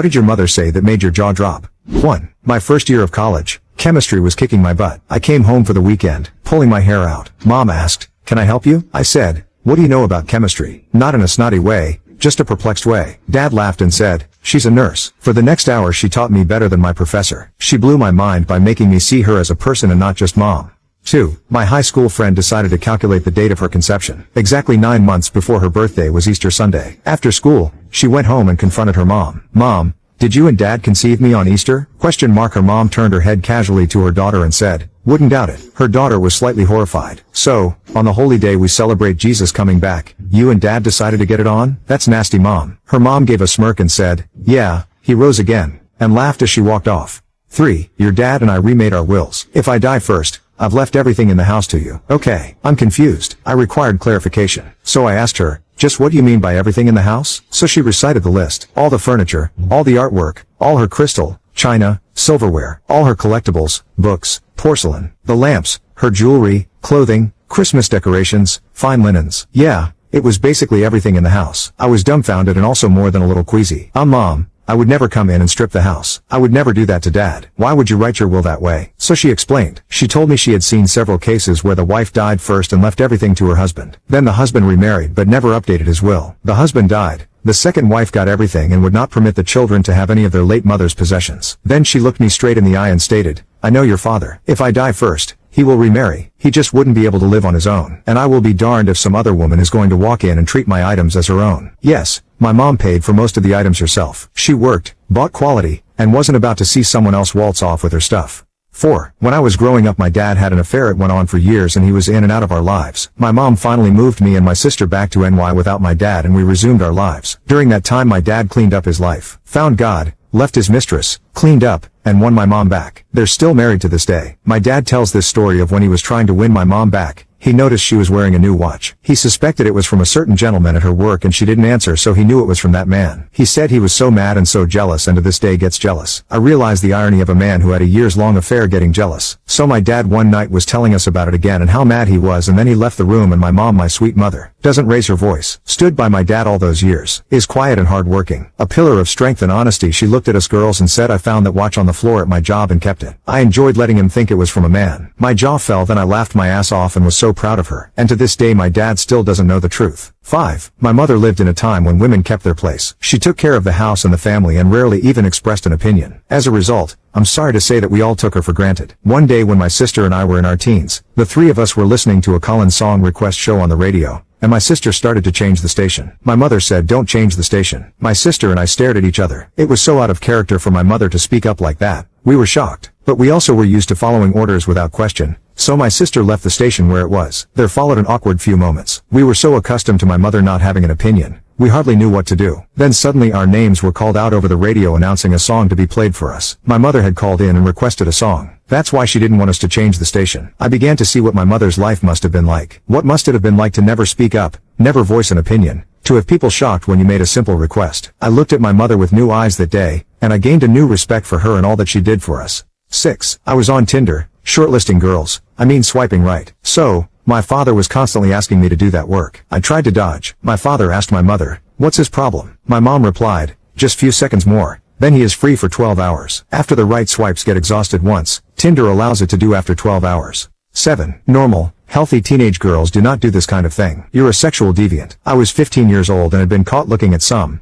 What did your mother say that made your jaw drop? 1. My first year of college. Chemistry was kicking my butt. I came home for the weekend, pulling my hair out. Mom asked, "Can I help you?" I said, "What do you know about chemistry?" Not in a snotty way, just a perplexed way. Dad laughed and said, "She's a nurse." For the next hour she taught me better than my professor. She blew my mind by making me see her as a person and not just mom. 2. My high school friend decided to calculate the date of her conception. Exactly 9 months before her birthday was Easter Sunday. After school, she went home and confronted her mom. "Mom, did you and Dad conceive me on Easter?" Her mom turned her head casually to her daughter and said, "Wouldn't doubt it." Her daughter was slightly horrified. "So, on the holy day we celebrate Jesus coming back, you and Dad decided to get it on? That's nasty, Mom." Her mom gave a smirk and said, "Yeah," he rose again, and laughed as she walked off. 3. Your dad and I remade our wills. If I die first, I've left everything in the house to you. Okay. I'm confused. I required clarification. So I asked her, "Just what do you mean by everything in the house?" So she recited the list. All the furniture, all the artwork, all her crystal, china, silverware, all her collectibles, books, porcelain, the lamps, her jewelry, clothing, Christmas decorations, fine linens. Yeah, it was basically everything in the house. I was dumbfounded and also more than a little queasy. Mom, I would never come in and strip the house. I would never do that to Dad. Why would you write your will that way? So she explained. She told me she had seen several cases where the wife died first and left everything to her husband. Then the husband remarried but never updated his will. The husband died. The second wife got everything and would not permit the children to have any of their late mother's possessions. Then she looked me straight in the eye and stated, "I know your father. If I die first, he will remarry. He just wouldn't be able to live on his own. And I will be darned if some other woman is going to walk in and treat my items as her own." Yes, my mom paid for most of the items herself. She worked, bought quality, and wasn't about to see someone else waltz off with her stuff. 4. When I was growing up my dad had an affair. It went on for years and he was in and out of our lives. My mom finally moved me and my sister back to NY without my dad and we resumed our lives. During that time my dad cleaned up his life, found God, left his mistress, cleaned up, and won my mom back. They're still married to this day. My dad tells this story of when he was trying to win my mom back. He noticed she was wearing a new watch. He suspected it was from a certain gentleman at her work and she didn't answer, so he knew it was from that man. He said he was so mad and so jealous and to this day gets jealous. I realized the irony of a man who had a years-long affair getting jealous. So my dad one night was telling us about it again and how mad he was, and then he left the room and my mom, my sweet mother, doesn't raise her voice, stood by my dad all those years, is quiet and hardworking, a pillar of strength and honesty. She looked at us girls and said, "I found that watch on the floor at my job and kept it." I enjoyed letting him think it was from a man. My jaw fell, then I laughed my ass off and was so proud of her. And to this day my dad still doesn't know the truth. 5. My mother lived in a time when women kept their place. She took care of the house and the family and rarely even expressed an opinion. As a result, I'm sorry to say that we all took her for granted. One day when my sister and I were in our teens, the three of us were listening to a Collins song request show on the radio, and my sister started to change the station. My mother said, "Don't change the station." My sister and I stared at each other. It was so out of character for my mother to speak up like that. We were shocked, but we also were used to following orders without question. So my sister left the station where it was. There followed an awkward few moments. We were so accustomed to my mother not having an opinion, we hardly knew what to do. Then suddenly our names were called out over the radio announcing a song to be played for us. My mother had called in and requested a song. That's why she didn't want us to change the station. I began to see what my mother's life must have been like. What must it have been like to never speak up, never voice an opinion, to have people shocked when you made a simple request. I looked at my mother with new eyes that day, and I gained a new respect for her and all that she did for us. 6. I was on Tinder, shortlisting girls, swiping right. So, my father was constantly asking me to do that work. I tried to dodge. My father asked my mother, "What's his problem?" My mom replied, "Just few seconds more, then he is free for 12 hours. After the right swipes get exhausted once, Tinder allows it to do after 12 hours. 7. Normal, healthy teenage girls do not do this kind of thing. You're a sexual deviant. I was 15 years old and had been caught looking at some,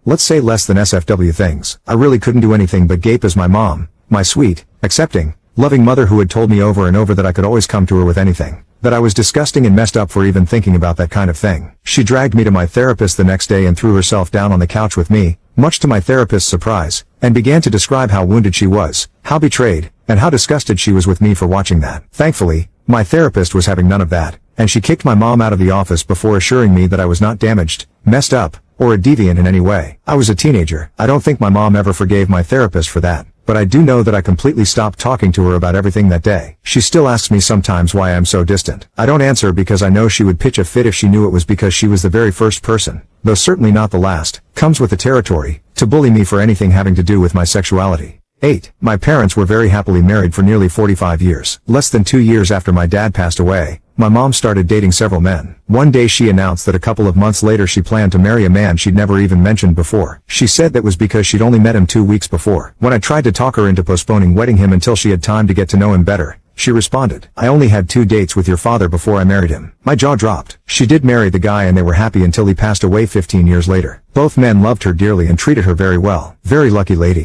let's say less than SFW things. I really couldn't do anything but gape as my mom, my sweet, accepting, loving mother who had told me over and over that I could always come to her with anything, that I was disgusting and messed up for even thinking about that kind of thing. She dragged me to my therapist the next day and threw herself down on the couch with me, much to my therapist's surprise, and began to describe how wounded she was, how betrayed, and how disgusted she was with me for watching that. Thankfully, my therapist was having none of that, and she kicked my mom out of the office before assuring me that I was not damaged, messed up, or a deviant in any way. I was a teenager. I don't think my mom ever forgave my therapist for that, but I do know that I completely stopped talking to her about everything that day. She still asks me sometimes why I'm so distant. I don't answer because I know she would pitch a fit if she knew it was because she was the very first person, though certainly not the last, comes with the territory, to bully me for anything having to do with my sexuality. 8. My parents were very happily married for nearly 45 years. Less than 2 years after my dad passed away, my mom started dating several men. One day she announced that a couple of months later she planned to marry a man she'd never even mentioned before. She said that was because she'd only met him 2 weeks before. When I tried to talk her into postponing wedding him until she had time to get to know him better, she responded, "I only had 2 dates with your father before I married him." My jaw dropped. She did marry the guy and they were happy until he passed away 15 years later. Both men loved her dearly and treated her very well. Very lucky lady.